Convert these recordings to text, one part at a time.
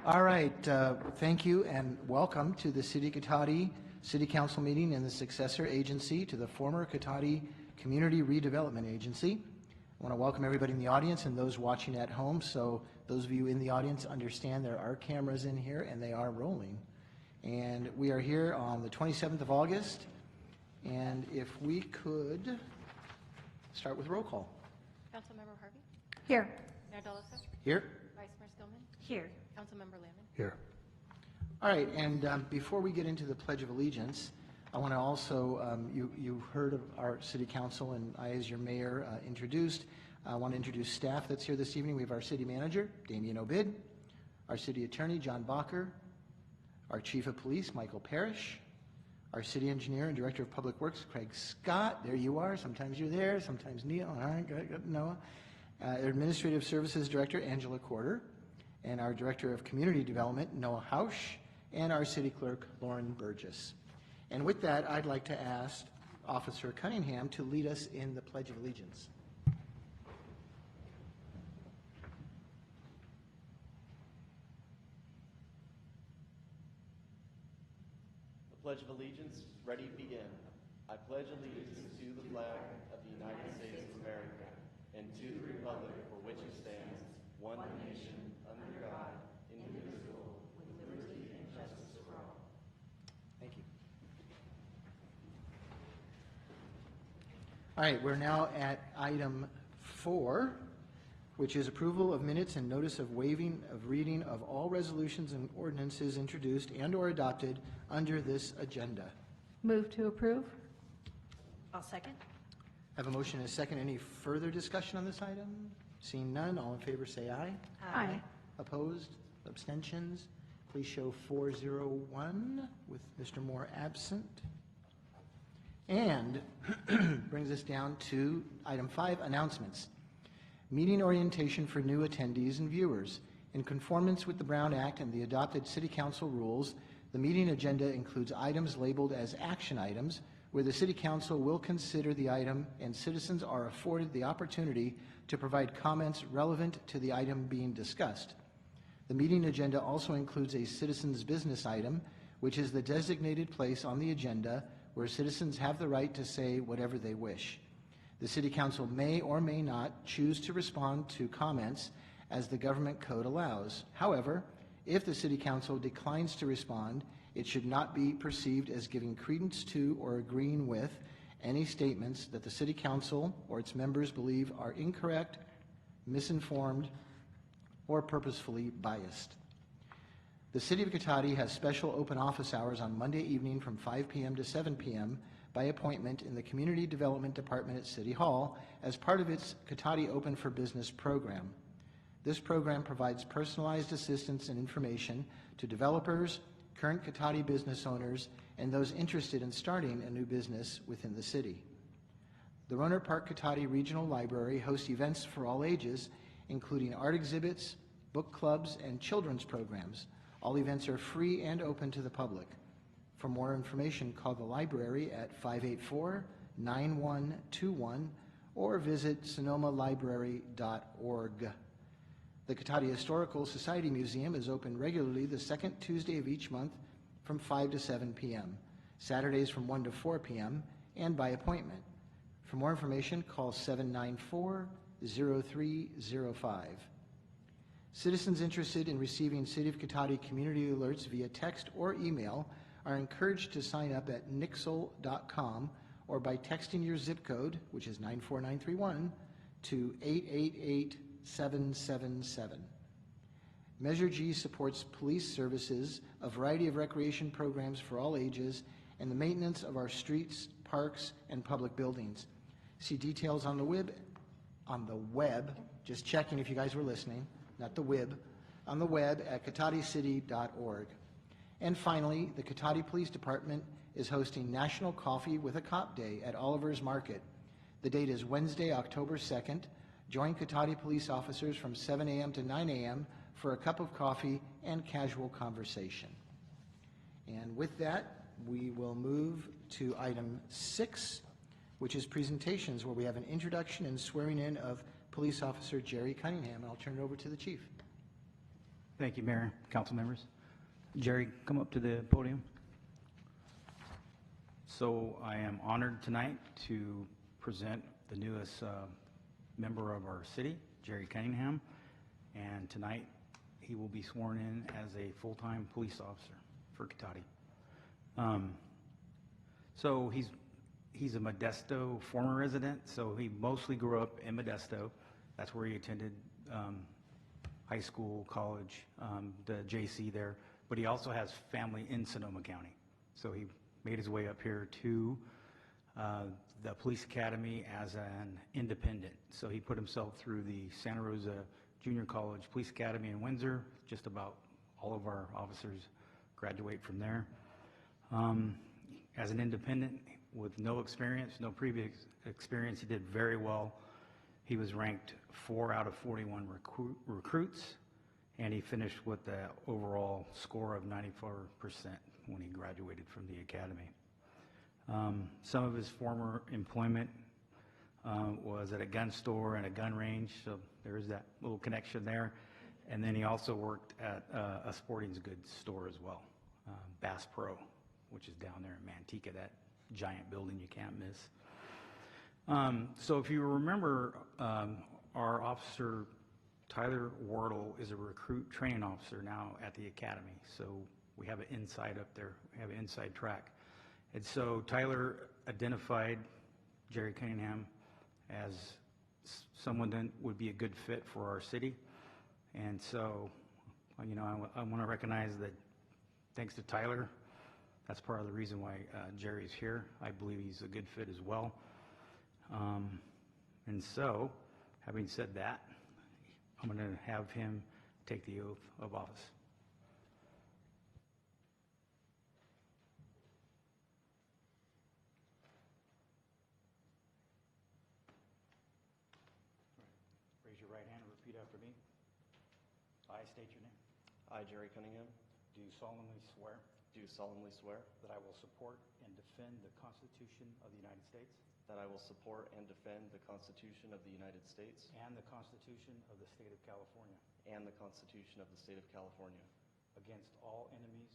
All right, thank you and welcome to the City of Cotati City Council meeting and the successor agency to the former Cotati Community Redevelopment Agency. I want to welcome everybody in the audience and those watching at home. So those of you in the audience understand there are cameras in here and they are rolling. And we are here on the 27th of August. And if we could start with roll call. Councilmember Harvey? Here. Mayor Delacour? Here. Vice Mayor Stillman? Here. Councilmember Lamon? Here. All right, and before we get into the Pledge of Allegiance, I want to also, you heard of our City Council and I as your mayor introduced. I want to introduce staff that's here this evening. We have our City Manager, Damian Obid, our City Attorney, John Bacher, our Chief of Police, Michael Parrish, our City Engineer and Director of Public Works, Craig Scott. There you are. Sometimes you're there, sometimes Neil. All right, good, Noah. Administrative Services Director, Angela Corder, and our Director of Community Development, Noah Hausch, and our City Clerk, Lauren Burgess. And with that, I'd like to ask Officer Cunningham to lead us in the Pledge of Allegiance. The Pledge of Allegiance, ready, begin. I pledge allegiance to the flag of the United States of America and to the republic for which it stands, one nation, under God, indivisible, with liberty and justice for all. Thank you. All right, we're now at item 4, which is approval of minutes and notice of waiving of reading of all resolutions and ordinances introduced and or adopted under this agenda. Move to approve. I'll second. Have a motion and a second. Any further discussion on this item? Seeing none, all in favor say aye. Aye. Opposed? Abstentions? Please show 401 with Mr. Moore absent. And brings us down to item 5, announcements. Meeting orientation for new attendees and viewers. In conformance with the Brown Act and the adopted City Council rules, the meeting agenda includes items labeled as action items, where the City Council will consider the item and citizens are afforded the opportunity to provide comments relevant to the item being discussed. The meeting agenda also includes a citizens' business item, which is the designated place on the agenda where citizens have the right to say whatever they wish. The City Council may or may not choose to respond to comments as the government code allows. However, if the City Council declines to respond, it should not be perceived as giving credence to or agreeing with any statements that the City Council or its members believe are incorrect, misinformed, or purposefully biased. The City of Cotati has special open office hours on Monday evening from 5 p.m. to 7 p.m. by appointment in the Community Development Department at City Hall as part of its Cotati Open for Business program. This program provides personalized assistance and information to developers, current Cotati business owners, and those interested in starting a new business within the city. The Rohnert Park Cotati Regional Library hosts events for all ages, including art exhibits, book clubs, and children's programs. All events are free and open to the public. For more information, call the library at 584-9121 or visit sonomalibrary.org. The Cotati Historical Society Museum is open regularly the second Tuesday of each month from 5 to 7 p.m., Saturdays from 1 to 4 p.m., and by appointment. For more information, call 794-0305. Citizens interested in receiving City of Cotati community alerts via text or email are encouraged to sign up at nixle.com or by texting your zip code, which is 94931, to 888777. Measure G supports police services, a variety of recreation programs for all ages, and the maintenance of our streets, parks, and public buildings. See details on the web, just checking if you guys were listening, not the wib, on the web at cotaticity.org. And finally, the Cotati Police Department is hosting National Coffee with a Cop Day at Oliver's Market. The date is Wednesday, October 2nd. Join Cotati police officers from 7 a.m. to 9 a.m. for a cup of coffee and casual conversation. And with that, we will move to item 6, which is presentations, where we have an introduction and swearing in of Police Officer Jerry Cunningham. And I'll turn it over to the Chief. Thank you, Mayor, council members. Jerry, come up to the podium. So I am honored tonight to present the newest member of our city, Jerry Cunningham, and tonight he will be sworn in as a full-time police officer for Cotati. So he's a Modesto former resident, so he mostly grew up in Modesto. That's where he attended high school, college, the JC there, but he also has family in Sonoma County. So he made his way up here to the police academy as an independent. So he put himself through the Santa Rosa Junior College Police Academy in Windsor. Just about all of our officers graduate from there. As an independent with no experience, no previous experience, he did very well. He was ranked 4 out of 41 recruits, and he finished with the overall score of 94% when he graduated from the academy. Some of his former employment was at a gun store and a gun range, so there is that little connection there. And then he also worked at a sporting goods store as well, Bass Pro, which is down there in Manteca, that giant building you can't miss. So if you remember, our officer, Tyler Wardle, is a recruit training officer now at the academy. So we have an inside up there, we have an inside track. And so Tyler identified Jerry Cunningham as someone that would be a good fit for our city. And so, you know, I want to recognize that thanks to Tyler, that's part of the reason why Jerry's here. I believe he's a good fit as well. And so, having said that, I'm going to have him take the oath of office. Raise your right hand and repeat after me. I state your name. I, Jerry Cunningham, Do solemnly swear do solemnly swear that I will support and defend the Constitution of the United States that I will support and defend the Constitution of the United States and the Constitution of the State of California and the Constitution of the State of California against all enemies,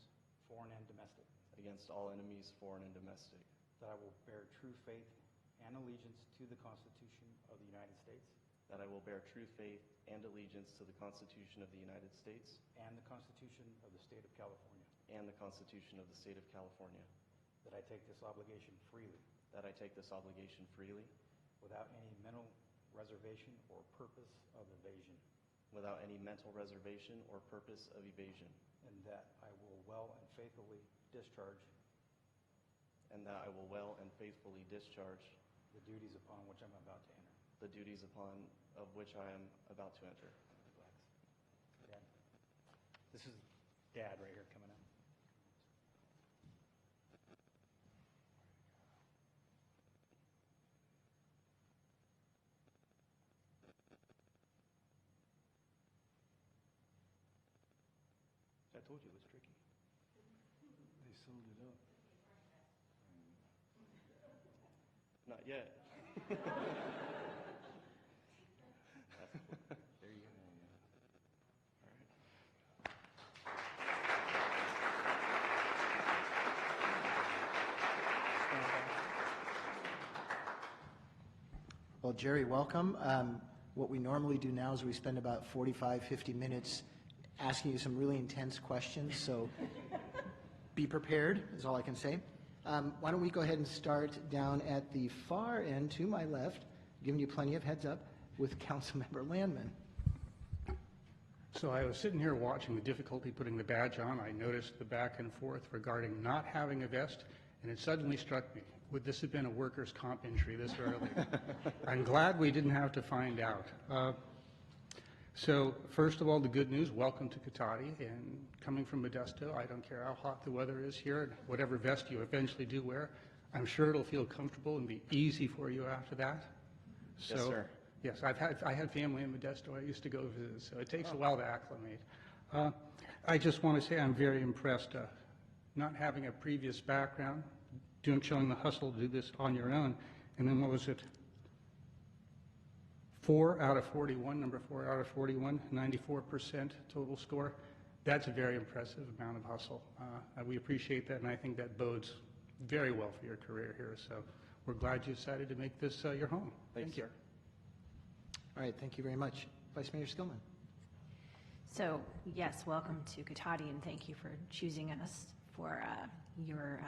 foreign and domestic, against all enemies, foreign and domestic, that I will bear true faith and allegiance to the Constitution of the United States that I will bear true faith and allegiance to the Constitution of the United States and the Constitution of the State of California, and the Constitution of the State of California, that I take this obligation freely that I take this obligation freely without any mental reservation or purpose of evasion, without any mental reservation or purpose of evasion, and that I will well and faithfully discharge and that I will well and faithfully discharge the duties upon which I'm about to enter. the duties upon of which I am about to enter. Dad. This is Dad right here coming up. I told you it was tricky. They sold it up. Not yet. There you go. Well, Jerry, welcome. What we normally do now is we spend about 45, 50 minutes asking you some really intense questions, so be prepared, is all I can say. Why don't we go ahead and start down at the far end to my left, giving you plenty of heads up, with Councilmember Landman. So I was sitting here watching the difficulty putting the badge on. I noticed the back and forth regarding not having a vest, and it suddenly struck me, would this have been a workers' comp injury this early? I'm glad we didn't have to find out. So first of all, the good news, welcome to Cotati, and coming from Modesto, I don't care how hot the weather is here, whatever vest you eventually do wear, I'm sure it'll feel comfortable and be easy for you after that. So, Yes, sir. Yes, I had family in Modesto. I used to go visit, so it takes a while to acclimate. I just want to say I'm very impressed. Not having a previous background, showing the hustle to do this on your own, and then what was it? 4 out of 41, number 4 out of 41, 94% total score. That's a very impressive amount of hustle. We appreciate that, and I think that bodes very well for your career here. So we're glad you decided to make this your home. Thank you, sir. All right, thank you very much. Vice Mayor Skillman. So, yes, welcome to Cotati, and thank you for choosing us for your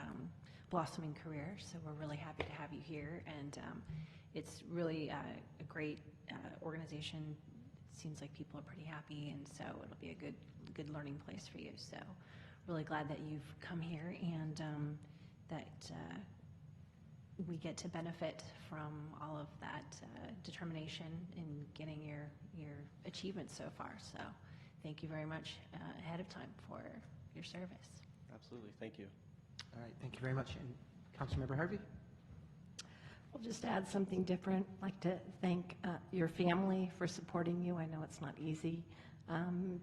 blossoming career. So we're really happy to have you here, and it's really a great organization. It seems like people are pretty happy, and so it'll be a good learning place for you. So really glad that you've come here, and that we get to benefit from all of that determination in getting your achievements so far. So thank you very much ahead of time for your service. Absolutely. Thank you. All right, thank you very much. And Councilmember Harvey? I'll just add something different. I'd like to thank your family for supporting you. I know it's not easy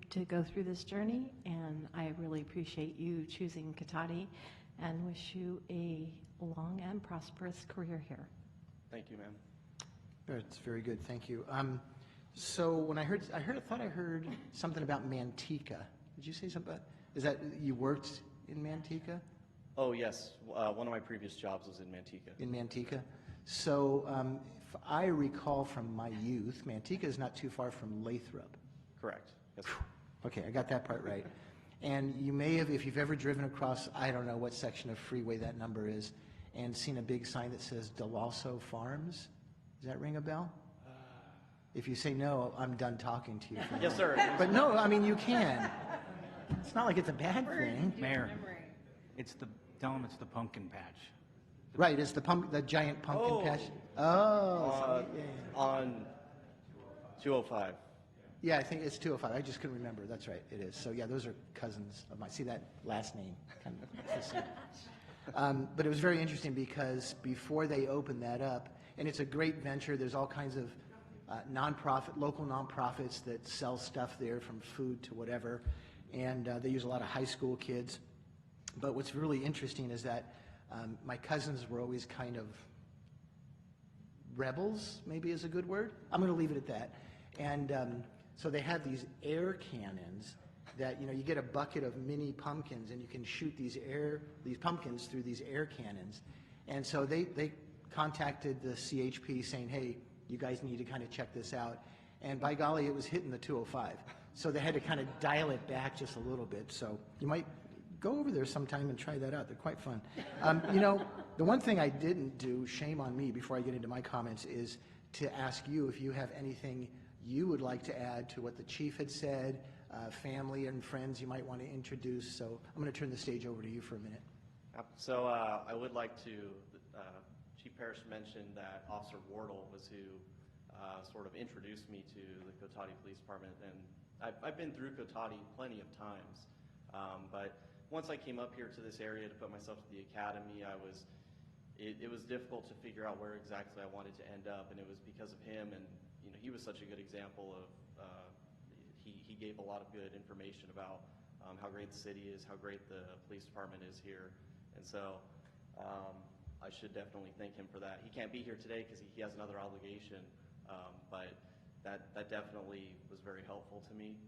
to go through this journey, and I really appreciate you choosing Cotati and wish you a long and prosperous career here. Thank you, ma'am. That's very good, thank you. So when I thought I heard something about Manteca. Did you say something about, is that you worked in Manteca? Oh, yes. One of my previous jobs was in Manteca. In Manteca? So if I recall from my youth, Manteca is not too far from Lathrop. Correct. Yes, sir. Okay, I got that part right. And you may have, if you've ever driven across, I don't know what section of freeway that number is, and seen a big sign that says DeLasso Farms. Does that ring a bell? If you say no, I'm done talking to you. Yes, sir. But no, I mean, you can. It's not like it's a bad thing. Mayor, tell them it's the pumpkin patch. Right, it's the giant pumpkin Oh. patch. Oh, yeah. On 205. Yeah, I think it's 205. I just couldn't remember. That's right, it is. So yeah, those are cousins of mine. See that last name? Kind of but it was very interesting because before they opened that up, and it's a great venture. There's all kinds of local nonprofits that sell stuff there, from food to whatever, and they use a lot of high school kids. But what's really interesting is that my cousins were always kind of rebels, maybe is a good word. I'm going to leave it at that. And so they have these air cannons that, you get a bucket of mini pumpkins and you can shoot these pumpkins through these air cannons. And so they contacted the CHP saying, hey, you guys need to kind of check this out. And by golly, it was hitting the 205. So they had to kind of dial it back just a little bit. So you might go over there sometime and try that out. They're quite fun. The one thing I didn't do, shame on me, before I get into my comments, is to ask you if you have anything you would like to add to what the chief had said, family and friends you might want to introduce. So I'm going to turn the stage over to you for a minute. So I would like to, Chief Parrish mentioned that Officer Wardle was who sort of introduced me to the Cotati Police Department, and I've been through Cotati plenty of times, but once I came up here to this area to put myself to the academy, it was difficult to figure out where exactly I wanted to end up, and it was because of him, and he was such a good example of, he gave a lot of good information about how great the city is, how great the police department is here, and so I should definitely thank him for that. He can't be here today because he has another obligation, but that definitely was very helpful to me.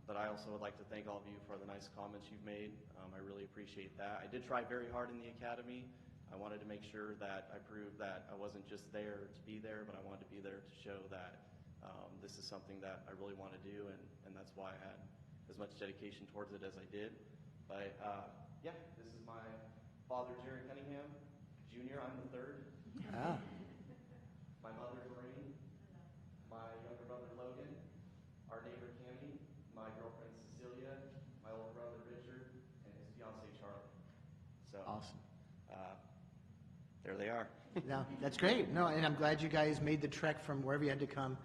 But I also would like to thank all of you for the nice comments you've made. I really appreciate that. I did try very hard in the academy. I wanted to make sure that I proved that I wasn't just there to be there, but I wanted to be there to show that this is something that I really want to do, and that's why I had as much dedication towards it as I did. But yeah, this is my father, Jerry Cunningham. Junior, I'm the third. Ah. My mother, Lorraine. My younger brother, Logan. Our neighbor, Cammie. My girlfriend, Cecilia. My older brother, Richard. And his fiance, Charlie. So Awesome. there they are. No, that's great. No, and I'm glad you guys made the trek from wherever you had to come.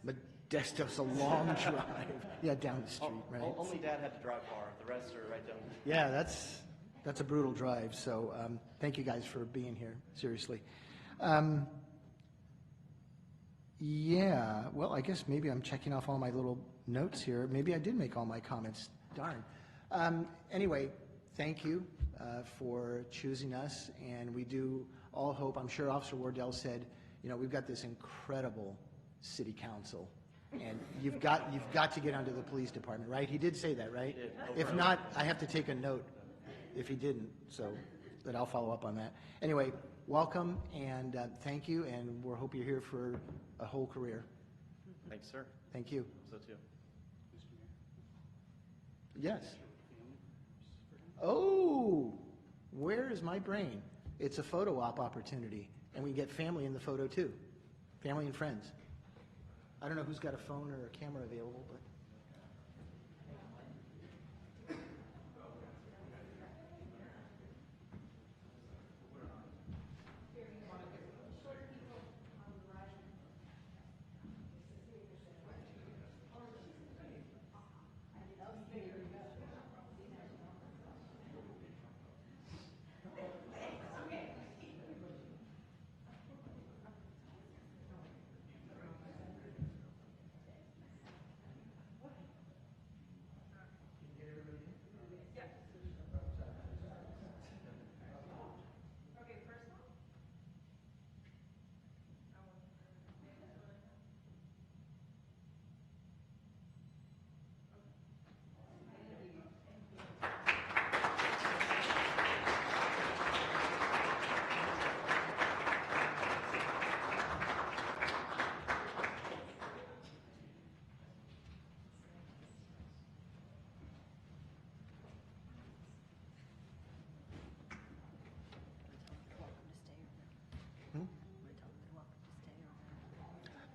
Modesto's a long drive. Yeah, down the street, right? Only Dad had to drive far. The rest are right down. Yeah, that's a brutal drive. So thank you guys for being here. Seriously. Yeah. Well, I guess maybe I'm checking off all my little notes here. Maybe I did make all my comments. Darn. Anyway, thank you for choosing us, and we do all hope. I'm sure Officer Wardell said, we've got this incredible city council, And you've got to get onto the police department, right? He did say that, right? He did. If not, I have to take a note if he didn't, so that I'll follow up on that. Anyway, welcome and thank you, and we hope you're here for a whole career. Thanks, sir. Thank you. So too. Yes. Oh, where is my brain? It's a photo op opportunity, and we get family in the photo too, family and friends. I don't know who's got a phone or a camera available, but.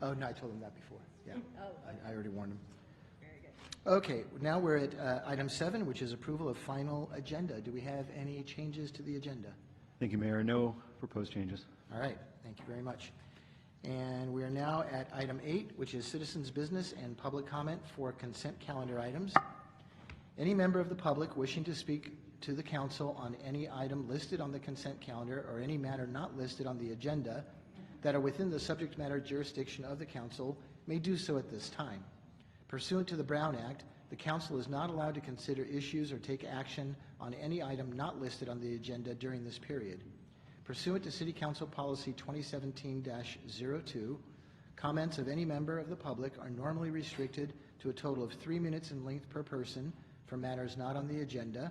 Oh, no, I told them that before, yeah. I already warned them. Very good. Okay, now we're at item 7, which is approval of final agenda. Do we have any changes to the agenda? Thank you, Mayor. No proposed changes. All right, thank you very much. And we are now at item 8, which is citizens' business and public comment for consent calendar items. Any member of the public wishing to speak to the council on any item listed on the consent calendar or any matter not listed on the agenda that are within the subject matter jurisdiction of the council may do so at this time. Pursuant to the Brown Act, the council is not allowed to consider issues or take action on any item not listed on the agenda during this period. Pursuant to City Council Policy 2017-02, comments of any member of the public are normally restricted to a total of 3 minutes in length per person for matters not on the agenda,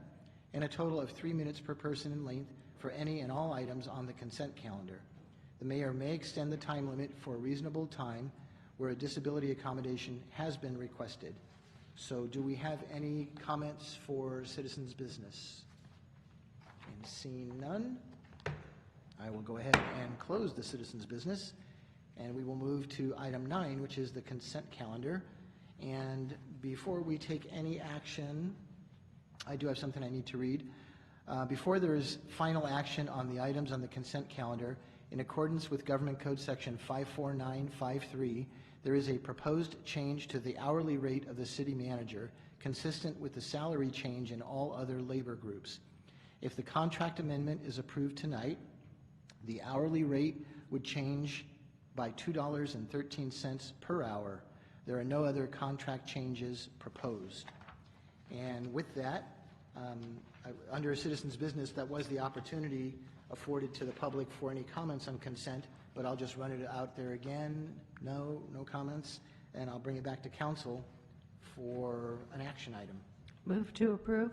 and a total of 3 minutes per person in length for any and all items on the consent calendar. The mayor may extend the time limit for a reasonable time where a disability accommodation has been requested. So do we have any comments for citizens' business? And seeing none, I will go ahead and close the citizens' business, and we will move to item 9, which is the consent calendar. And before we take any action, I do have something I need to read. Before there is final action on the items on the consent calendar, in accordance with Government Code Section 54953, there is a proposed change to the hourly rate of the city manager, consistent with the salary change in all other labor groups. If the contract amendment is approved tonight, the hourly rate would change by $2.13 per hour. There are no other contract changes proposed. And with that, under citizens' business, that was the opportunity afforded to the public for any comments on consent, but I'll just run it out there again. No comments, and I'll bring it back to council for an action item. Move to approve?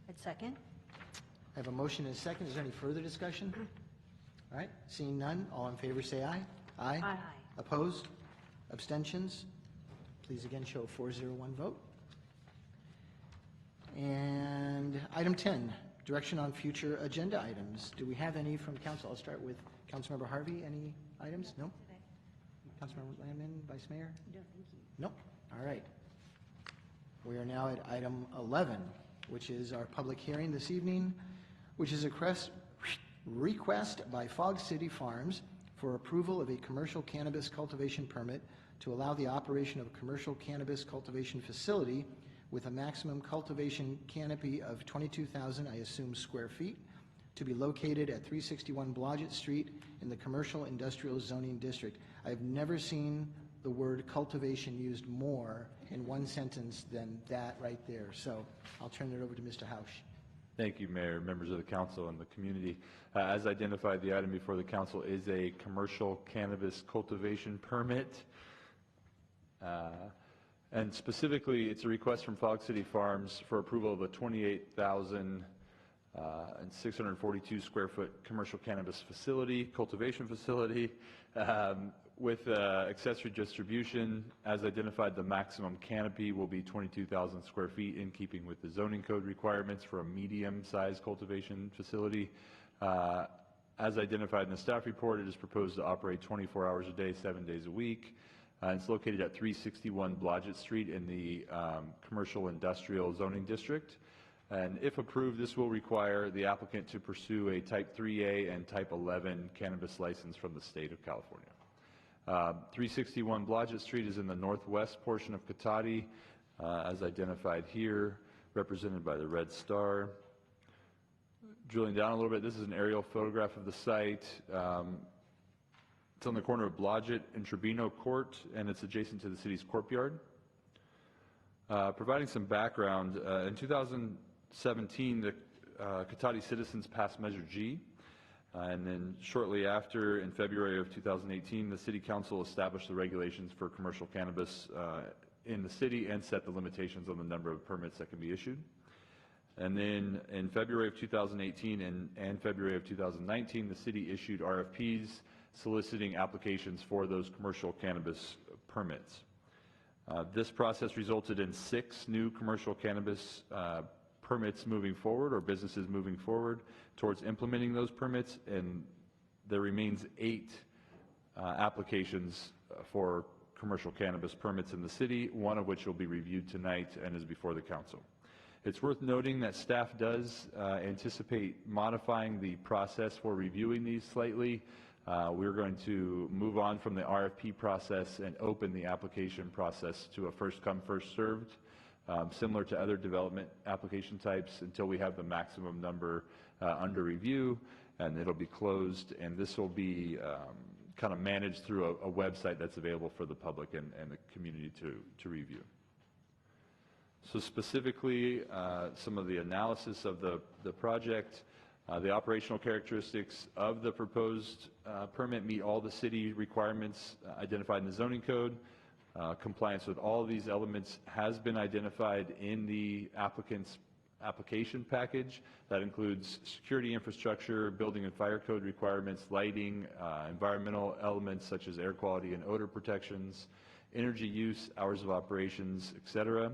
I'd second. I have a motion and a second. Is there any further discussion? All right, seeing none, all in favor say aye. Aye. Aye. Opposed? Abstentions? Please again show a 4-0-1 vote. And item 10, direction on future agenda items. Do we have any from council? I'll start with Councilmember Harvey. Any items? No? Councilmember Landman, Vice Mayor? No, thank you. Nope. All right. We are now at item 11, which is our public hearing this evening, which is a request by Fog City Farms for approval of a commercial cannabis cultivation permit to allow the operation of a commercial cannabis cultivation facility with a maximum cultivation canopy of 22,000, I assume, square feet, to be located at 361 Blodgett Street in the Commercial Industrial Zoning District. I've never seen the word cultivation used more in one sentence than that right there. So I'll turn it over to Mr. Hausch. Thank you, Mayor, members of the council and the community. As identified, the item before the council is a commercial cannabis cultivation permit. And specifically, it's a request from Fog City Farms for approval of a 28,642 square foot commercial cannabis facility, cultivation facility, with accessory distribution. As identified, the maximum canopy will be 22,000 square feet, in keeping with the zoning code requirements for a medium-sized cultivation facility. As identified in the staff report, it is proposed to operate 24 hours a day, 7 days a week. It's located at 361 Blodgett Street in the Commercial Industrial Zoning District. And if approved, this will require the applicant to pursue a Type 3A and Type 11 cannabis license from the state of California. 361 Blodgett Street is in the northwest portion of Cotati, as identified here, represented by the red star. Drilling down a little bit, this is an aerial photograph of the site. It's on the corner of Blodgett and Tribino Court, and it's adjacent to the city's courtyard. Providing some background, in 2017, the Cotati citizens passed Measure G, and then shortly after, in February of 2018, the City Council established the regulations for commercial cannabis in the city and set the limitations on the number of permits that can be issued. And then in February of 2018 and February of 2019, the city issued RFPs soliciting applications for those commercial cannabis permits. This process resulted in 6 new commercial cannabis permits moving forward, or businesses moving forward towards implementing those permits, and there remains 8 applications for commercial cannabis permits in the city, one of which will be reviewed tonight and is before the council. It's worth noting that staff does anticipate modifying the process for reviewing these slightly. We're going to move on from the RFP process and open the application process to a first come, first served, similar to other development application types, until we have the maximum number under review, and it'll be closed, and this will be kind of managed through a website that's available for the public and the community to review. So specifically, some of the analysis of the project, the operational characteristics of the proposed permit meet all the city requirements identified in the zoning code. Compliance with all of these elements has been identified in the applicant's application package. That includes security infrastructure, building and fire code requirements, lighting, environmental elements such as air quality and odor protections, energy use, hours of operations, etc.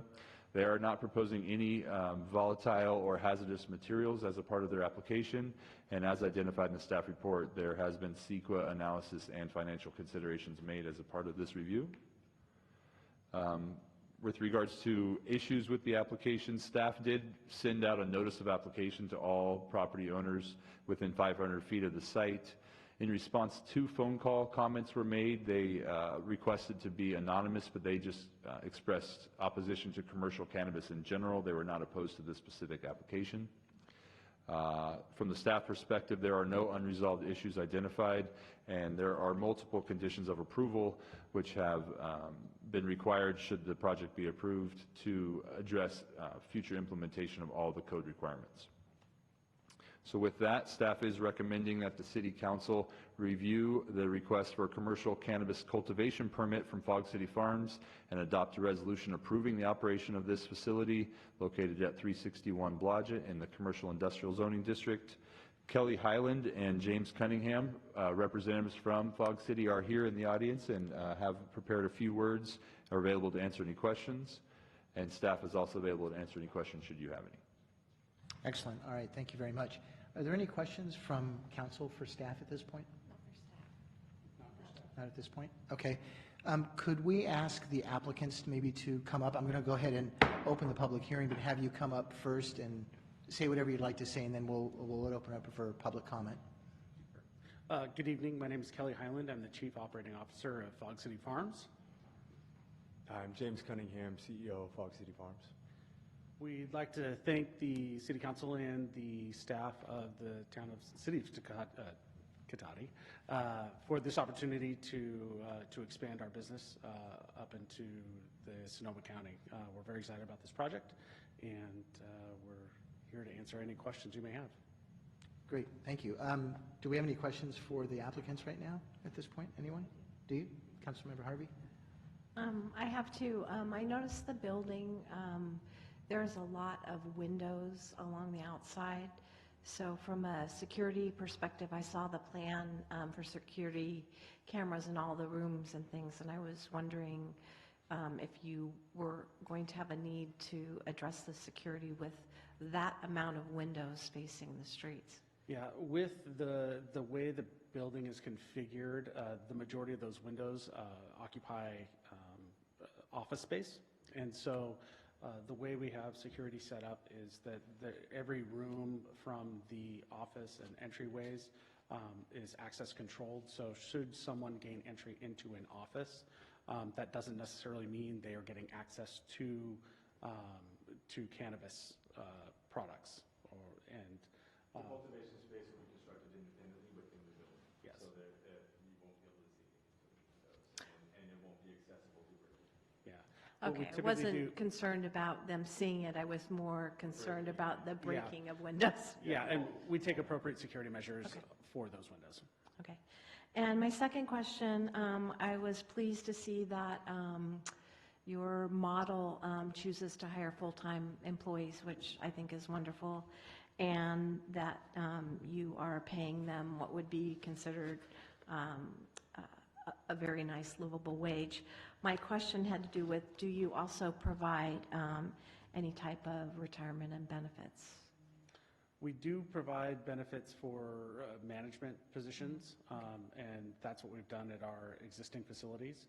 They are not proposing any volatile or hazardous materials as a part of their application, and as identified in the staff report, there has been CEQA analysis and financial considerations made as a part of this review. With regards to issues with the application, staff did send out a notice of application to all property owners within 500 feet of the site. In response, 2 phone call comments were made. They requested to be anonymous, but they just expressed opposition to commercial cannabis in general. They were not opposed to this specific application. From the staff perspective, there are no unresolved issues identified, and there are multiple conditions of approval which have been required should the project be approved to address future implementation of all the code requirements. So with that, staff is recommending that the City Council review the request for a commercial cannabis cultivation permit from Fog City Farms and adopt a resolution approving the operation of this facility located at 361 Blodgett in the Commercial Industrial Zoning District. Kelly Highland and James Cunningham, representatives from Fog City, are here in the audience and have prepared a few words, are available to answer any questions, and staff is also available to answer any questions should you have any. Excellent. All right, thank you very much. Are there any questions from council for staff at this point? Not at this point? Okay. Could we ask the applicants maybe to come up? I'm going to go ahead and open the public hearing, but have you come up first and say whatever you'd like to say, and then we'll open up for public comment. Good evening. My name is Kelly Highland. I'm the Chief Operating Officer of Fog City Farms. I'm James Cunningham, CEO of Fog City Farms. We'd like to thank the City Council and the staff of the City of Cotati for this opportunity to expand our business up into the Sonoma County. We're very excited about this project, and we're here to answer any questions you may have. Great, thank you. Do we have any questions for the applicants right now at this point? Anyone? Do you? Councilmember Harvey? I have to, I noticed the building, there's a lot of windows along the outside. So from a security perspective, I saw the plan for security cameras in all the rooms and things, and I was wondering if you were going to have a need to address the security with that amount of windows facing the streets. Yeah, with the way the building is configured, the majority of those windows occupy office space. And so the way we have security set up is that every room from the office and entryways is access controlled. So should someone gain entry into an office, that doesn't necessarily mean they are getting access to cannabis products. The cultivation space will be constructed independently within the building. Yes. So that you won't be able to see those, and it won't be accessible to everyone. Yeah. What we Okay, I typically wasn't do- concerned about them seeing it, I was more concerned about the breaking of windows. Yeah, and we take appropriate security measures Okay. for those windows. Okay. And my second question, I was pleased to see that your model chooses to hire full-time employees, which I think is wonderful, and that you are paying them what would be considered a very nice livable wage. My question had to do with, do you also provide any type of retirement and benefits? We do provide benefits for management positions, and that's what we've done at our existing facilities.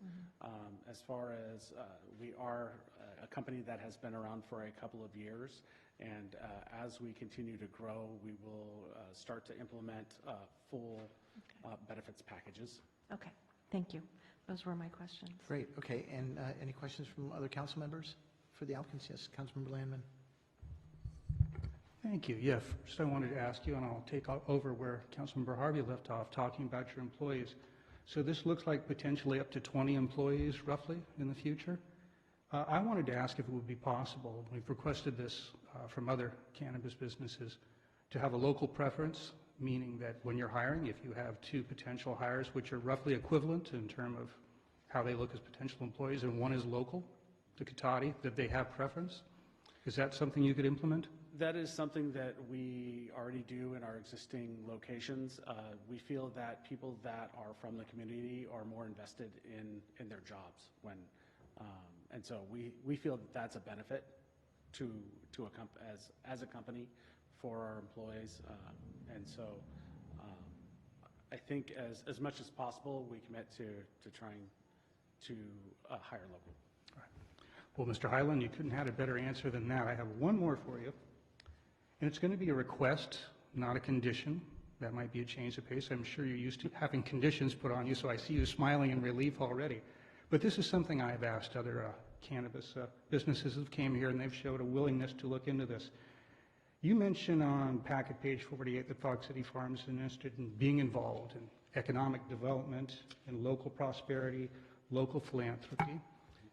As far as we are a company that has been around for a couple of years, and as we continue to grow, we will start to implement full benefits packages. Okay, thank you. Those were my questions. Great, okay, and any questions from other council members for the applicants? Yes, Councilmember Landman. Thank you. Yeah, first I wanted to ask you, and I'll take over where Councilmember Harvey left off, talking about your employees. So this looks like potentially up to 20 employees roughly in the future. I wanted to ask if it would be possible, we've requested this from other cannabis businesses, to have a local preference, meaning that when you're hiring, if you have two potential hires which are roughly equivalent in terms of how they look as potential employees, and one is local to Cotati, that they have preference. Is that something you could implement? That is something that we already do in our existing locations. We feel that people that are from the community are more invested in their jobs and so we feel that that's a benefit to as a company for our employees. And so I think as much as possible, we commit to trying to hire local. All right. Well, Mr. Highland, you couldn't have a better answer than that. I have one more for you. And it's going to be a request, not a condition. That might be a change of pace. I'm sure you're used to having conditions put on you, so I see you smiling in relief already. But this is something I've asked other cannabis businesses who came here, and they've showed a willingness to look into this. You mentioned on packet page 48 that Fog City Farms is interested in being involved in economic development and local prosperity, local philanthropy.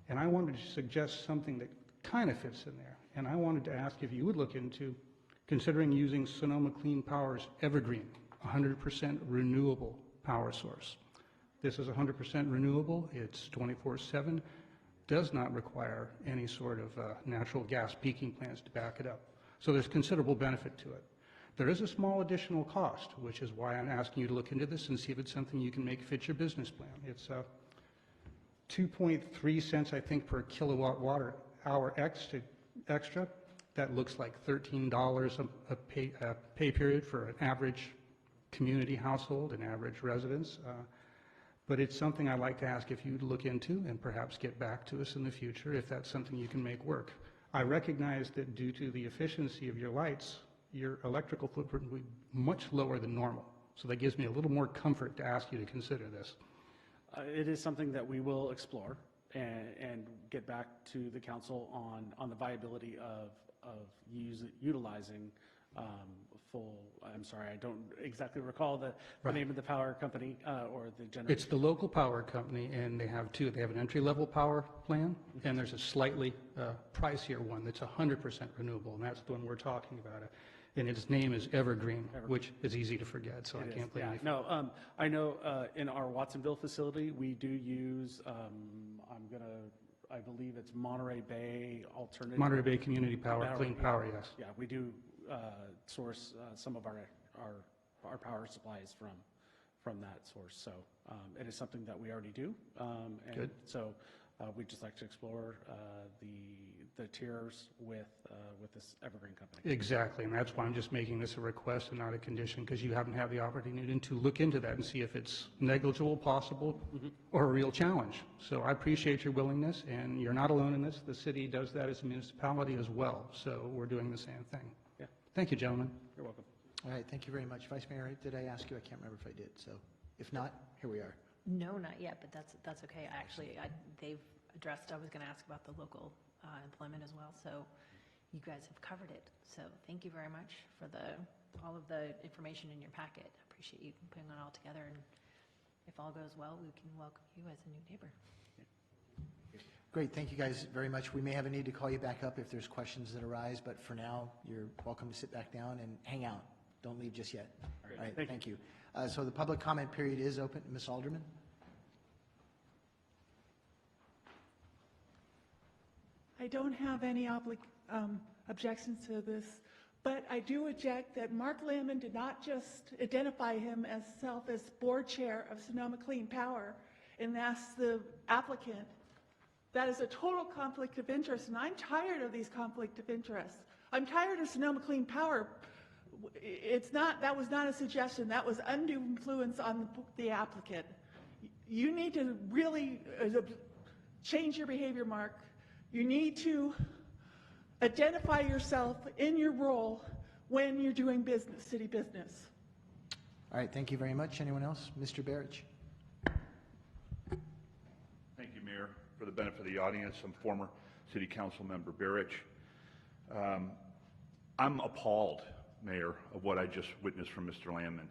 And I wanted to suggest something that kind of fits in there. And I wanted to ask if you would look into considering using Sonoma Clean Power's Evergreen, 100% renewable power source. This is 100% renewable, it's 24/7, does not require any sort of natural gas peaking plants to back it up. So there's considerable benefit to it. There is a small additional cost, which is why I'm asking you to look into this and see if it's something you can make fit your business plan. It's 2.3 cents, I think, per kilowatt water hour extra. That looks like $13 a pay period for an average community household, an average residence. But it's something I'd like to ask if you'd look into and perhaps get back to us in the future if that's something you can make work. I recognize that due to the efficiency of your lights, your electrical footprint will be much lower than normal. So that gives me a little more comfort to ask you to consider this. It is something that we will explore and get back to the council on the viability of utilizing I'm sorry, I don't exactly recall the name of the power company or the generator. It's the local power company, and they have two. They have an entry-level power plan, and there's a slightly pricier one that's 100% renewable, and that's the one we're talking about. And its name is Evergreen, which is easy to forget, so I can't blame you. No, I know in our Watsonville facility, we do use, I'm going to I believe it's Monterey Bay Alternative. Monterey Bay Community Power, Clean Power, yes. Yeah, we do source some of our power supplies from that source. So it is something that we already do. And Good. so we'd just like to explore the tiers with this Evergreen company. Exactly, and that's why I'm just making this a request and not a condition, because you haven't had the opportunity to look into that and see if it's negligible, possible, or a real challenge. So I appreciate your willingness, and you're not alone in this. The city does that as a municipality as well, so we're doing the same thing. Yeah. Thank you, gentlemen. You're welcome. All right, thank you very much. Vice Mayor, did I ask you? I can't remember if I did, so if not, here we are. No, not yet, but that's okay. They've addressed, I was going to ask about the local employment as well, so you guys have covered it. So thank you very much for all of the information in your packet. I appreciate you putting it all together, and if all goes well, we can welcome you as a new neighbor. Great, thank you guys very much. We may have a need to call you back up if there's questions that arise, but for now, you're welcome to sit back down and hang out. Don't leave just yet. All right, thank you. So the public comment period is open. Ms. Alderman? I don't have any objections to this, but I do object that Mark Lamon did not just identify himself as board chair of Sonoma Clean Power and ask the applicant. That is a total conflict of interest, and I'm tired of these conflict of interest. I'm tired of Sonoma Clean Power. That was not a suggestion. That was undue influence on the applicant. You need to really change your behavior, Mark. You need to identify yourself in your role when you're doing business, city business. All right, thank you very much. Anyone else? Mr. Barrich? Thank you, Mayor. For the benefit of the audience, I'm former City Council Member Barrich. I'm appalled, Mayor, of what I just witnessed from Mr. Lamon.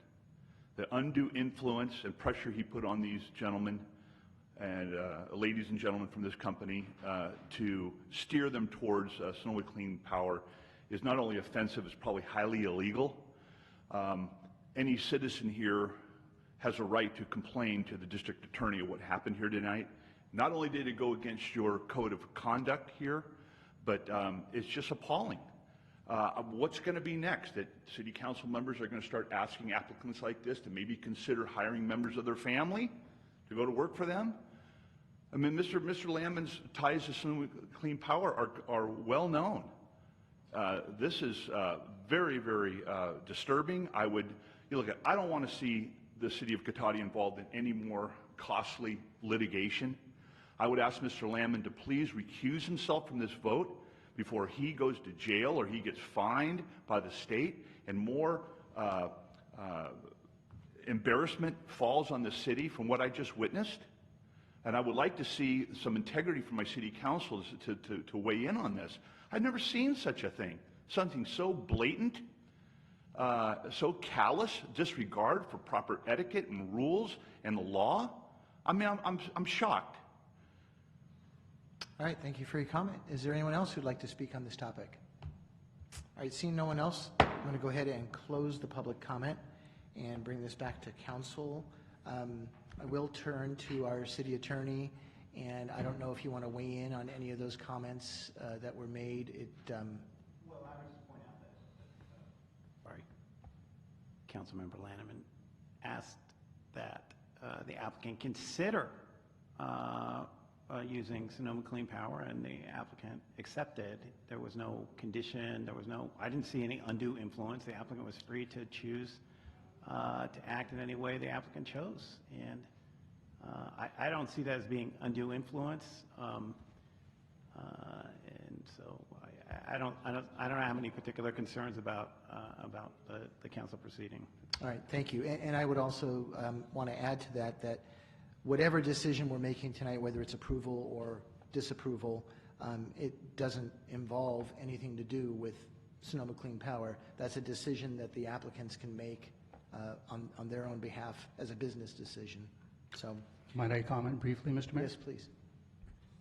The undue influence and pressure he put on these gentlemen and ladies and gentlemen from this company to steer them towards Sonoma Clean Power is not only offensive, it's probably highly illegal. Any citizen here has a right to complain to the district attorney of what happened here tonight. Not only did it go against your code of conduct here, but it's just appalling. What's going to be next? That city council members are going to start asking applicants like this to maybe consider hiring members of their family to go to work for them? I mean, Mr. Lamon's ties to Sonoma Clean Power are well known. This is very, very disturbing. I don't want to see the city of Cotati involved in any more costly litigation. I would ask Mr. Lamon to please recuse himself from this vote before he goes to jail or he gets fined by the state and more embarrassment falls on the city from what I just witnessed. And I would like to see some integrity from my city council to weigh in on this. I've never seen such a thing, something so blatant, so callous, disregard for proper etiquette and rules and the law. I mean, I'm shocked. All right, thank you for your comment. Is there anyone else who'd like to speak on this topic? All right, seeing no one else, I'm going to go ahead and close the public comment and bring this back to council. I will turn to our city attorney, and I don't know if you want to weigh in on any of those comments that were made. Well, I would just point out that Councilmember Lanneman asked that the applicant consider using Sonoma Clean Power, and the applicant accepted. There was no condition, I didn't see any undue influence. The applicant was free to choose to act in any way the applicant chose. And I don't see that as being undue influence. And so I don't have any particular concerns about the council proceeding. All right, thank you. And I would also want to add to that whatever decision we're making tonight, whether it's approval or disapproval, it doesn't involve anything to do with Sonoma Clean Power. That's a decision that the applicants can make on their own behalf as a business decision. So, might I comment briefly, Mr. Mayor? Yes, please.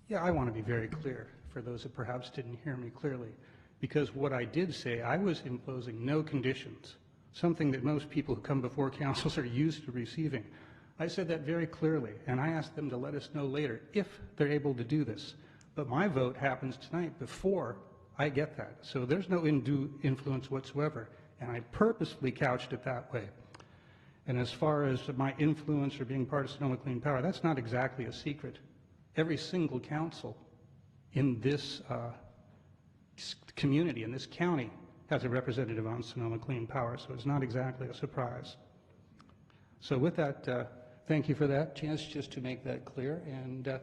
Yeah, I want to be very clear for those that perhaps didn't hear me clearly, because what I did say, I was imposing no conditions, something that most people who come before councils are used to receiving. I said that very clearly, and I asked them to let us know later if they're able to do this. But my vote happens tonight before I get that. So there's no undue influence whatsoever, and I purposefully couched it that way. And as far as my influence or being part of Sonoma Clean Power, that's not exactly a secret. Every single council in this community, in this county, has a representative on Sonoma Clean Power, so it's not exactly a surprise. So with that, thank you for that chance just to make that clear, and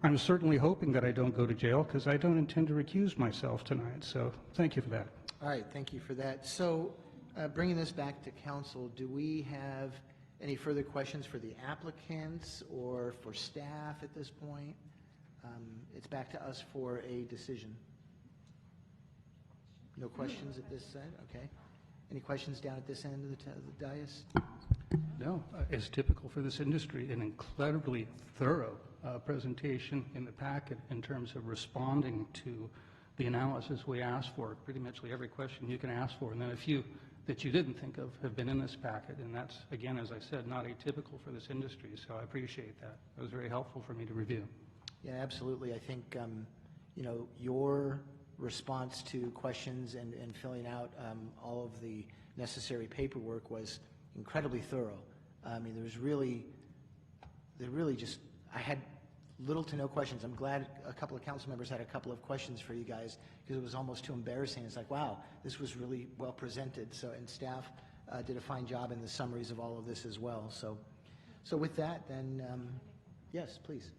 I'm certainly hoping that I don't go to jail because I don't intend to recuse myself tonight, so thank you for that. All right, thank you for that. So bringing this back to council, do we have any further questions for the applicants or for staff at this point? It's back to us for a decision. No questions at this end? Okay. Any questions down at this end of the dais? No, as typical for this industry, an incredibly thorough presentation in the packet in terms of responding to the analysis we asked for. Pretty much every question you can ask for, and then a few that you didn't think of have been in this packet, and that's, again, as I said, not atypical for this industry, so I appreciate that. It was very helpful for me to review. Yeah, absolutely. I think, you know, your response to questions and filling out all of the necessary paperwork was incredibly thorough. I mean, there really just, I had little to no questions. I'm glad a couple of council members had a couple of questions for you guys because it was almost too embarrassing. It's like, wow, this was really well presented. So, and staff did a fine job in the summaries of all of this as well. So with that, then, yes, please.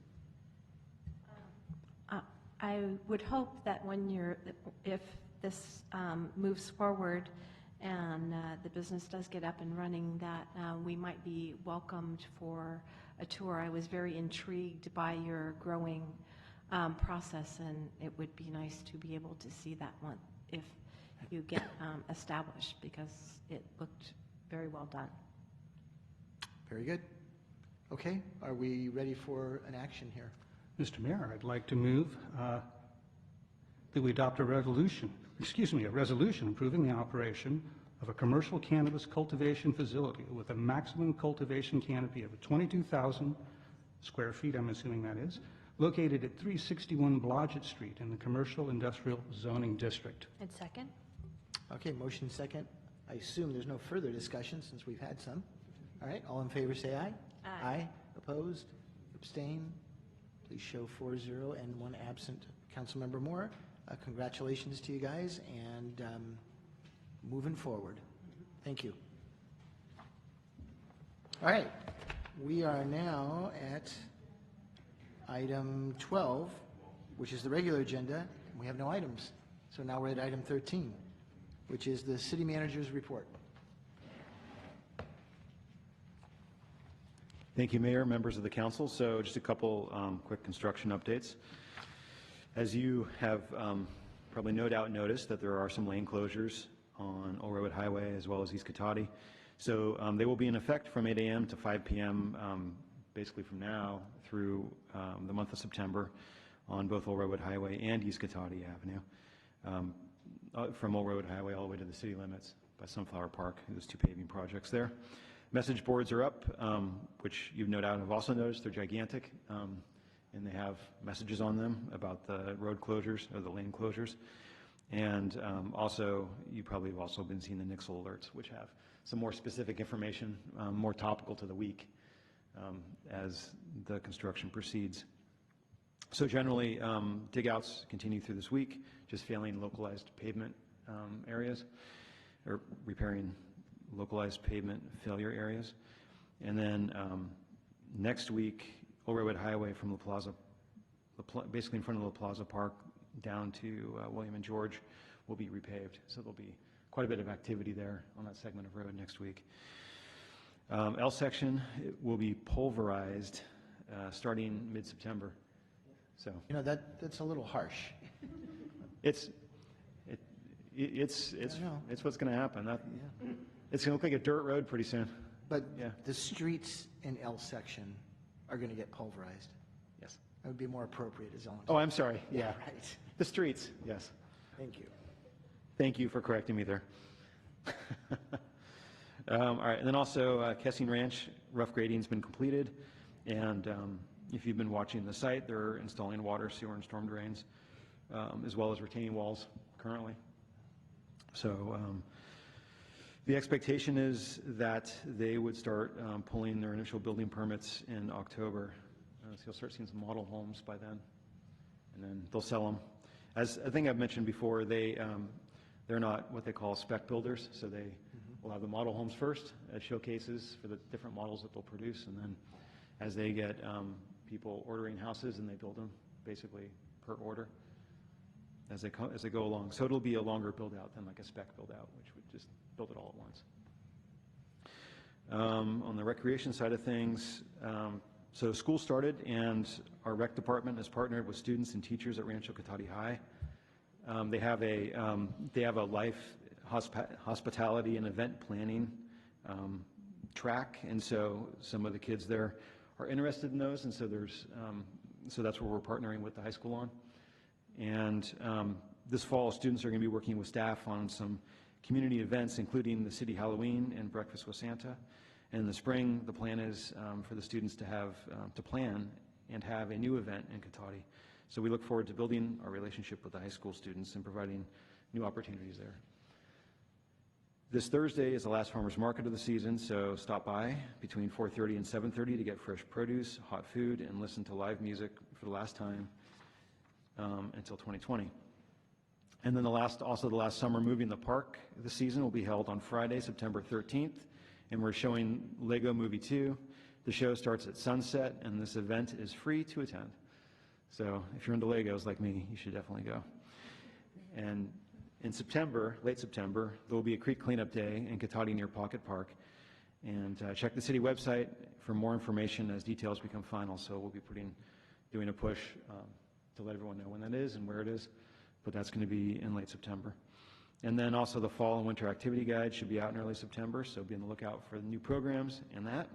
I would hope that if this moves forward and the business does get up and running, that we might be welcomed for a tour. I was very intrigued by your growing process, and it would be nice to be able to see that one if you get established, because it looked very well done. Very good. Okay, are we ready for an action here? Mr. Mayor, I'd like to move that we adopt a resolution approving the operation of a commercial cannabis cultivation facility with a maximum cultivation canopy of 22,000 square feet, I'm assuming that is, located at 361 Blodgett Street in the Commercial Industrial Zoning District. And second? Okay, motion second. I assume there's no further discussion since we've had some. All right, all in favor say aye. Aye. Aye. Opposed? Abstain? Please show 4-0 and 1 absent. Councilmember Moore, congratulations to you guys, and moving forward. Thank you. All right, we are now at item 12, which is the regular agenda, and we have no items. So now we're at item 13, which is the city manager's report. Thank you, Mayor, members of the council. So just a couple quick construction updates. As you have probably no doubt noticed, that there are some lane closures on Old Railroad Highway as well as East Cotati. So they will be in effect from 8 a.m. to 5 p.m. Basically from now through the month of September on both Old Railroad Highway and East Cotati Avenue. From Old Railroad Highway all the way to the city limits by Sunflower Park. There's 2 paving projects there. Message boards are up, which you no doubt have also noticed. They're gigantic, and they have messages on them about the road closures or the lane closures. And also, you probably have also been seeing the Nixle alerts, which have some more specific information, more topical to the week as the construction proceeds. So generally, dig-outs continue through this week, just failing localized pavement areas, or repairing localized pavement failure areas. And then next week, Old Railroad Highway from La Plaza, basically in front of La Plaza Park down to William and George will be repaved. So there'll be quite a bit of activity there on that segment of road next week. L section will be pulverized starting mid-September. So You know, that's a little harsh. it's what's going to happen. It's going to look like a dirt road pretty soon. But Yeah. the streets in L section are going to get pulverized. Yes. That would be more appropriate, is all I'm Oh, saying. I'm sorry. Yeah. Right. The streets, yes. Thank you. Thank you for correcting me there. All right, and then also Kessing Ranch, rough grading's been completed, and If you've been watching the site, they're installing water, sewer, and storm drains, as well as retaining walls currently. So the expectation is that they would start pulling their initial building permits in October. So you'll start seeing some model homes by then, and then they'll sell them. As I think I've mentioned before, they're not what they call spec builders, so they will have the model homes first as showcases for the different models that they'll produce, and then as they get people ordering houses, and they build them basically per order as they go along. So it'll be a longer build out than like a spec build out, which would just build it all at once. On the recreation side of things, so school started, and our rec department has partnered with students and teachers at Rancho Cotati High. They have a life hospitality and event planning track, and so some of the kids there are interested in those, and so that's what we're partnering with the high school on. And this fall, students are going to be working with staff on some community events, including the City Halloween and Breakfast with Santa. And in the spring, the plan is for the students to plan and have a new event in Cotati. So we look forward to building our relationship with the high school students and providing new opportunities there. This Thursday is the last farmers market of the season, so stop by between 4:30 and 7:30 to get fresh produce, hot food, and listen to live music for the last time until 2020. And then the last summer movie in the park this season will be held on Friday, September 13th, and we're showing Lego Movie 2. The show starts at sunset, and this event is free to attend. So if you're into Legos like me, you should definitely go. And in September, late September, there will be a creek cleanup day in Cotati near Pocket Park. And check the city website for more information as details become final. So we'll be doing a push to let everyone know when that is and where it is. But that's going to be in late September. And then also the fall and winter activity guide should be out in early September. So be on the lookout for the new programs, and that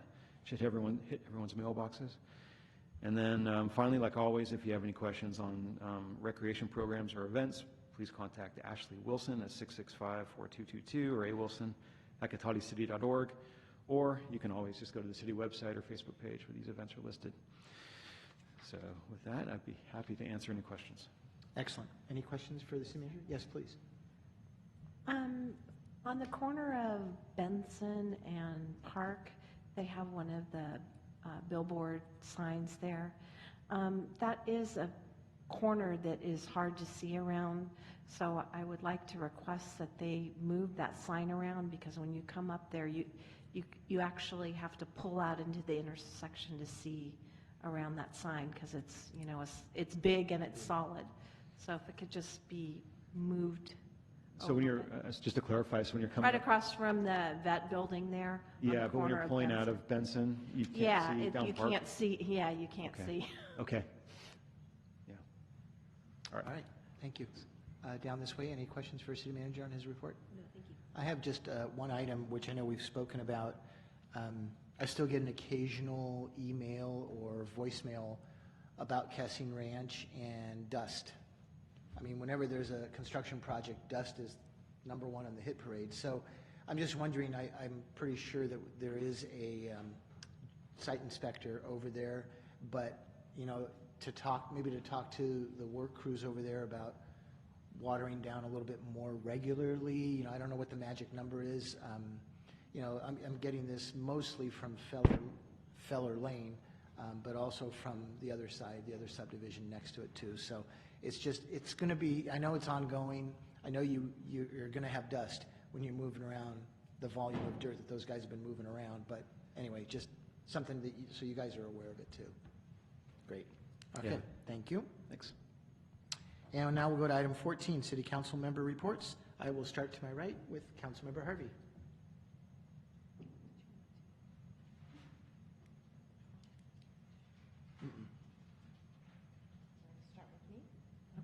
should hit everyone's mailboxes. And then finally, like always, if you have any questions on recreation programs or events, please contact Ashley Wilson at 665-4222 or awilson@cotaticity.org, or you can always just go to the city website or Facebook page where these events are listed. So with that, I'd be happy to answer any questions. Excellent. Any questions for the city manager? Yes, please. On the corner of Benson and Park, they have one of the billboard signs there. That is a corner that is hard to see around, so I would like to request that they move that sign around, because when you come up there, you actually have to pull out into the intersection to see around that sign, because it's big and it's solid. So if it could just be moved. So when you're, just to clarify, so when you're coming right across from the vet building there. Yeah, but when you're pulling out of Benson, you can't see down you Park? can't see. Yeah, you can't see. Okay. Yeah. All right. Thank you. Down this way, any questions for city manager on his report? No, thank you. I have just one item, which I know we've spoken about. I still get an occasional email or voicemail about Cassine Ranch and dust. I mean, whenever there's a construction project, dust is number one on the hit parade. So I'm just wondering, I'm pretty sure that there is a site inspector over there, but, maybe to talk to the work crews over there about watering down a little bit more regularly. I don't know what the magic number is. I'm getting this mostly from Feller Lane, but also from the other side, the other subdivision next to it too. So it's going to be, I know it's ongoing. I know you're going to have dust when you're moving around, the volume of dirt that those guys have been moving around. But anyway, just something so you guys are aware of it too. Great. Okay, yeah. Thank you. Thanks. And now we'll go to item 14, City Council Member Reports. I will start to my right with Councilmember Harvey.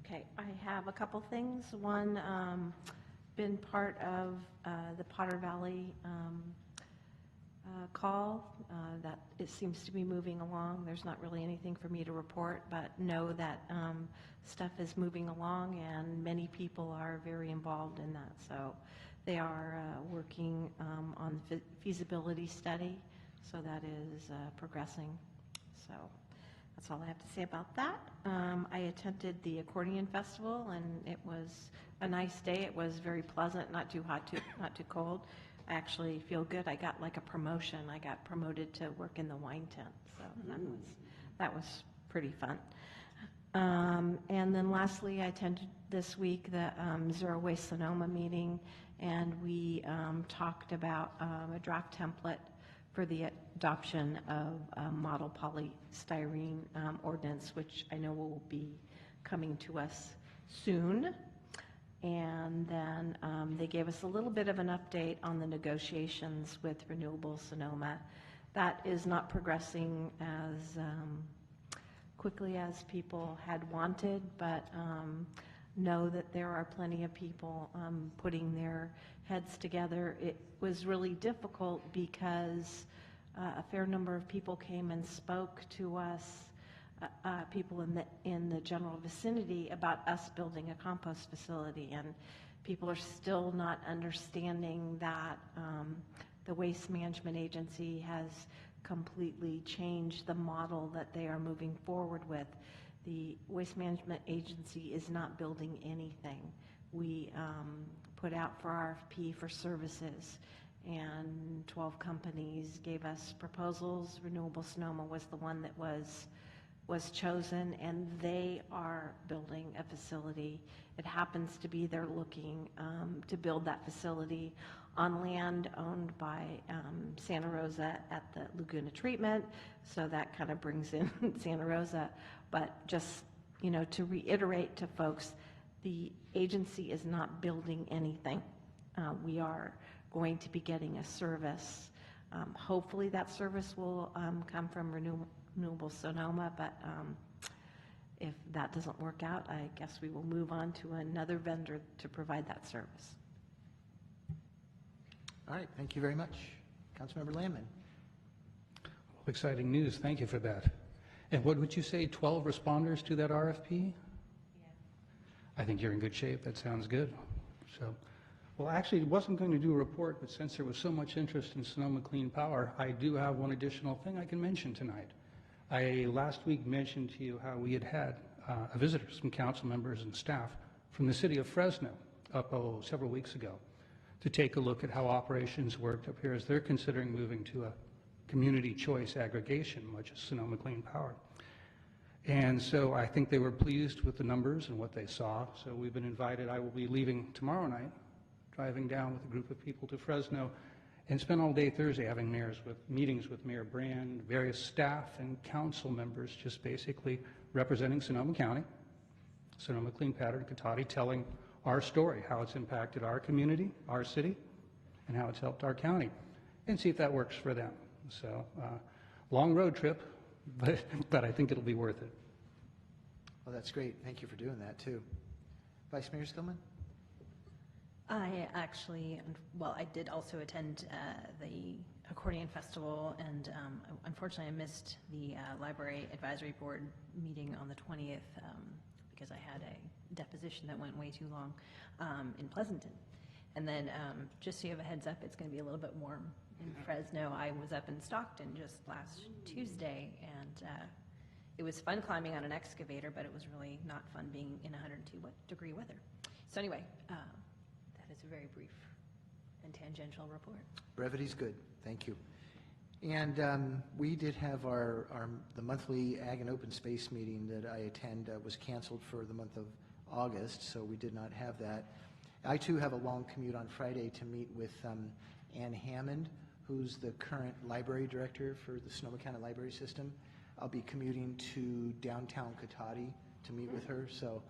Okay, I have a couple things. One, been part of the Potter Valley call, that it seems to be moving along. There's not really anything for me to report, but know that stuff is moving along, and many people are very involved in that. So they are working on the feasibility study, so that is progressing. So That's all I have to say about that. I attended the accordion festival, and it was a nice day. It was very pleasant, not too hot, not too cold. I actually feel good. I got like a promotion. I got promoted to work in the wine tent, so that was pretty fun. And then lastly, I attended this week the Zero Waste Sonoma meeting, and we talked about a draft template for the adoption of model polystyrene ordinance, which I know will be coming to us soon. And then they gave us a little bit of an update on the negotiations with Renewable Sonoma. That is not progressing as quickly as people had wanted, but know that there are plenty of people putting their heads together. It was really difficult because a fair number of people came and spoke to us, people in the general vicinity, about us building a compost facility, and people are still not understanding that the Waste Management Agency has completely changed the model that they are moving forward with. The Waste Management Agency is not building anything. We put out for RFP for services, and 12 companies gave us proposals. Renewable Sonoma was the one that was chosen, and they are building a facility. It happens to be they're looking to build that facility on land owned by Santa Rosa at the Laguna Treatment, so that kind of brings in Santa Rosa. But just, to reiterate to folks, the agency is not building anything. We are going to be getting a service. Hopefully that service will come from Renewable Sonoma, but if that doesn't work out, I guess we will move on to another vendor to provide that service. All right, thank you very much. Councilmember Landman. Exciting news, thank you for that. And what would you say, 12 responders to that RFP? Yeah. I think you're in good shape, that sounds good. So, well, actually, I wasn't going to do a report, but since there was so much interest in Sonoma Clean Power, I do have one additional thing I can mention tonight. I last week mentioned to you how we had visitors, some council members and staff from the city of Fresno up several weeks ago to take a look at how operations worked up here as they're considering moving to a community choice aggregation, much as Sonoma Clean Power. And so I think they were pleased with the numbers and what they saw. So we've been invited. I will be leaving tomorrow night, driving down with a group of people to Fresno, and spend all day Thursday having meetings with Mayor Brand, various staff and council members, just basically representing Sonoma County, Sonoma Clean Power, and Cotati, telling our story, how it's impacted our community, our city, and how it's helped our county, and see if that works for them. So, long road trip, but I think it'll be worth it. Well, that's great. Thank you for doing that, too. Vice Mayor Stillman? I actually, I did also attend the accordion festival, and unfortunately I missed the Library Advisory Board meeting on the 20th because I had a deposition that went way too long in Pleasanton. And then just so you have a heads up, it's going to be a little bit warm in Fresno. I was up in Stockton just last Tuesday, and it was fun climbing on an excavator, but it was really not fun being in 102-degree weather. So anyway, that is a very brief and tangential report. Brevity's good. Thank you. And we did have the monthly Ag and Open Space meeting that I attend was canceled for the month of August, so we did not have that. I, too, have a long commute on Friday to meet with Ann Hammond, who's the current library director for the Sonoma County Library System. I'll be commuting to downtown Cotati to meet with her, so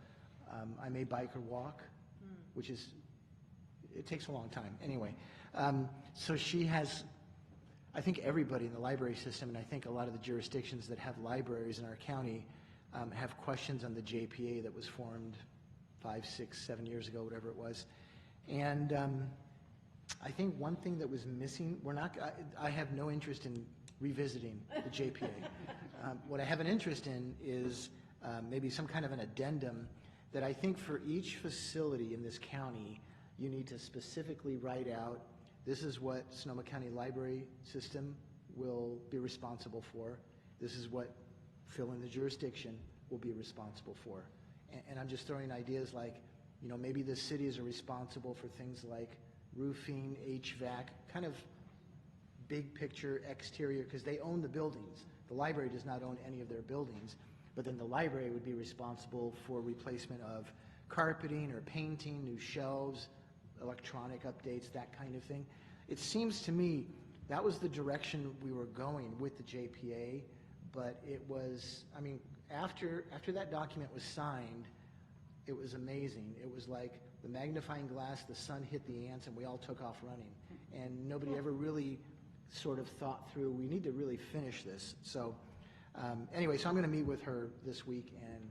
I may bike or walk, which is, it takes a long time. Anyway, so she has, I think everybody in the library system, and I think a lot of the jurisdictions that have libraries in our county have questions on the JPA that was formed 5, 6, 7 years ago, whatever it was. And I think one thing that was missing, I have no interest in revisiting the JPA. What I have an interest in is maybe some kind of an addendum that I think for each facility in this county, you need to specifically write out, this is what Sonoma County Library System will be responsible for. This is what fill in the jurisdiction, will be responsible for. And I'm just throwing ideas like, maybe the cities are responsible for things like roofing, HVAC, kind of big picture exterior, because they own the buildings. The library does not own any of their buildings, but then the library would be responsible for replacement of carpeting or painting, new shelves, electronic updates, that kind of thing. It seems to me that was the direction we were going with the JPA, but it was, after that document was signed, it was amazing. It was like the magnifying glass, the sun hit the ants, and we all took off running. And nobody ever really sort of thought through, we need to really finish this. So anyway, so I'm going to meet with her this week and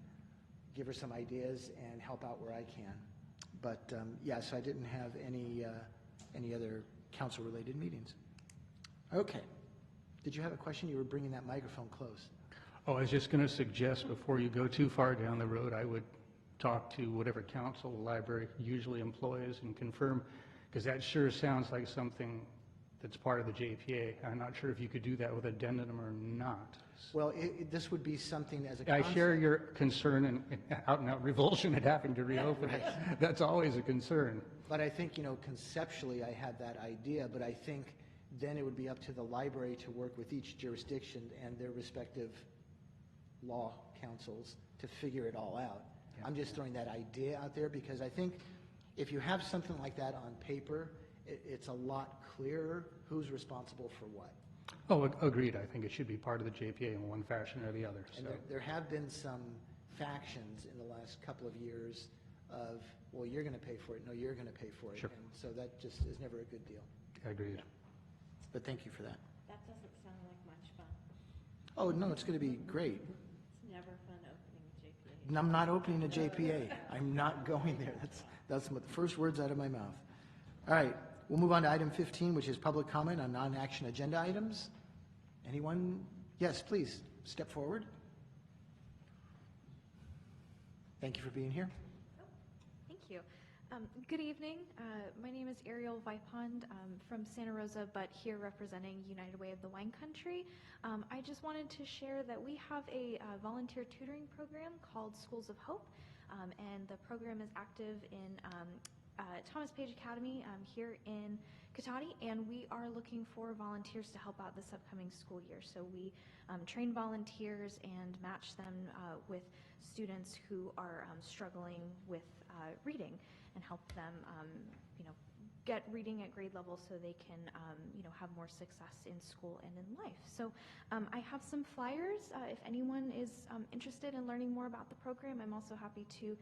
give her some ideas and help out where I can. But so I didn't have any other council-related meetings. Okay. Did you have a question? You were bringing that microphone close. Oh, I was just going to suggest before you go too far down the road, I would talk to whatever council the library usually employs and confirm, because that sure sounds like something that's part of the JPA. I'm not sure if you could do that with addendum or not. Well, this would be something as a I concept. share your concern and out-and-out revulsion at having to reopen it. That's always a concern. But I think, conceptually I had that idea, but I think then it would be up to the library to work with each jurisdiction and their respective law councils to figure it all out. Yeah. I'm just throwing that idea out there because I think if you have something like that on paper, it's a lot clearer who's responsible for what. Oh, agreed. I think it should be part of the JPA in one fashion or the other. And there have been some factions in the last couple of years of, well, you're going to pay for it. No, you're going to pay for it. Sure. And so that just is never a good deal. Agreed. But thank you for that. That doesn't sound like much fun. Oh, no, it's going to be great. It's never fun opening a JPA. I'm not opening a JPA. I'm not going there. That's the first words out of my mouth. All right, we'll move on to item 15, which is public comment on non-action agenda items. Anyone? Yes, please, step forward. Thank you for being here. Oh, thank you. Good evening. My name is Ariel Vipond from Santa Rosa, but here representing United Way of the Wine Country. I just wanted to share that we have a volunteer tutoring program called Schools of Hope, and the program is active in Thomas Page Academy here in Cotati, and we are looking for volunteers to help out this upcoming school year. So we train volunteers and match them with students who are struggling with reading and help them, get reading at grade level so they can, have more success in school and in life. So I have some flyers. If anyone is interested in learning more about the program, I'm also happy to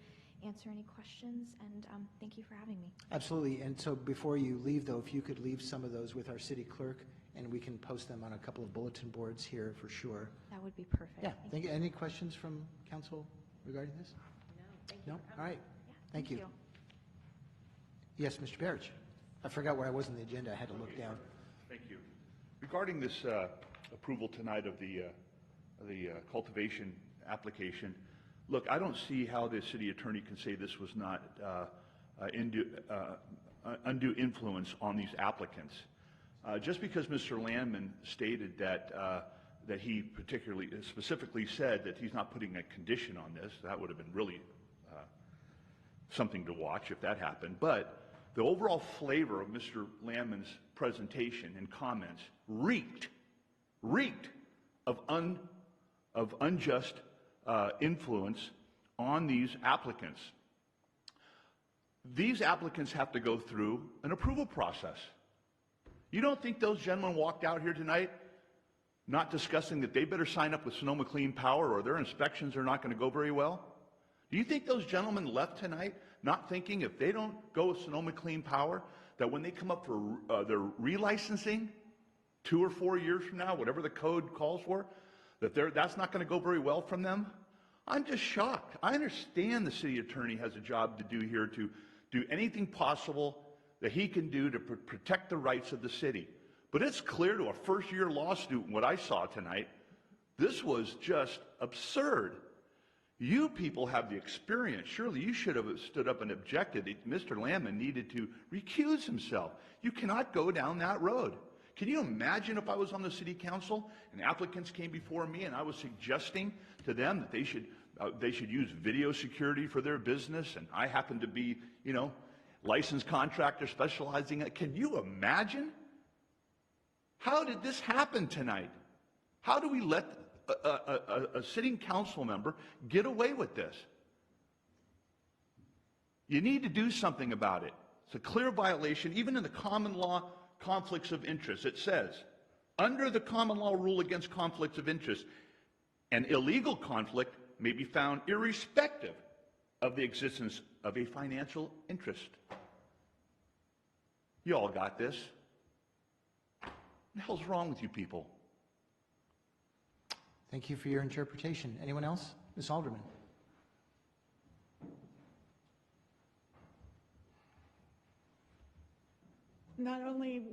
answer any questions, and thank you for having me. Absolutely. And so before you leave, though, if you could leave some of those with our city clerk, and we can post them on a couple of bulletin boards here for sure. That would be perfect. Yeah. Thank you. Any questions from council regarding this? No, thank you. No? For All right. Yeah, Thank you. Yes, Mr. Barrich. I forgot where I was in the agenda. I had to look down. Thank you. Regarding this approval tonight of the cultivation application, look, I don't see how the city attorney can say this was not undue influence on these applicants. Just because Mr. Landman stated that he specifically said that he's not putting a condition on this, that would have been really something to watch if that happened. But the overall flavor of Mr. Landman's presentation and comments reeked of unjust influence on these applicants. These applicants have to go through an approval process. You don't think those gentlemen walked out here tonight not discussing that they better sign up with Sonoma Clean Power or their inspections are not going to go very well? Do you think those gentlemen left tonight not thinking if they don't go with Sonoma Clean Power, that when they come up for their relicensing 2 or 4 years from now, whatever the code calls for, that's not going to go very well from them? I'm just shocked. I understand the city attorney has a job to do here to do anything possible that he can do to protect the rights of the city. But it's clear to a first-year law student what I saw tonight, this was just absurd. You people have the experience. Surely you should have stood up and objected that Mr. Landman needed to recuse himself. You cannot go down that road. Can you imagine if I was on the city council and applicants came before me and I was suggesting to them that they should use video security for their business, and I happen to be, licensed contractor specializing in it? Can you imagine? How did this happen tonight? How do we let a sitting council member get away with this? You need to do something about it. It's a clear violation, even in the common law conflicts of interest. It says, under the common law rule against conflicts of interest, an illegal conflict may be found irrespective of the existence of a financial interest. You all got this. What the hell's wrong with you people? Thank you for your interpretation. Anyone else? Ms. Alderman. Not only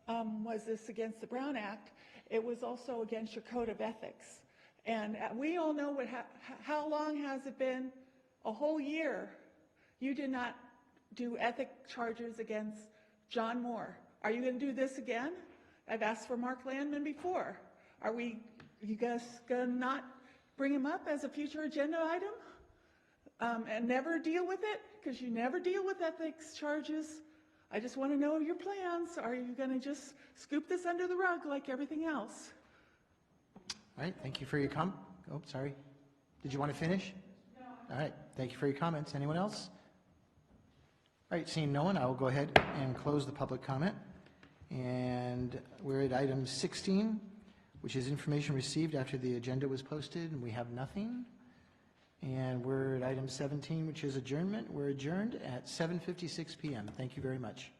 was this against the Brown Act, it was also against your code of ethics. And we all know how long has it been? A whole year. You did not do ethic charges against John Moore. Are you going to do this again? I've asked for Mark Landman before. You guys going to not bring him up as a future agenda item and never deal with it? Because you never deal with ethics charges. I just want to know your plans. Are you going to just scoop this under the rug like everything else? All right, thank you for your oh, sorry. Did you want to finish? No. All right, thank you for your comments. Anyone else? All right, seeing no one, I will go ahead and close the public comment. And we're at item 16, which is information received after the agenda was posted, and we have nothing. And we're at item 17, which is adjournment. We're adjourned at 7:56 p.m. Thank you very much.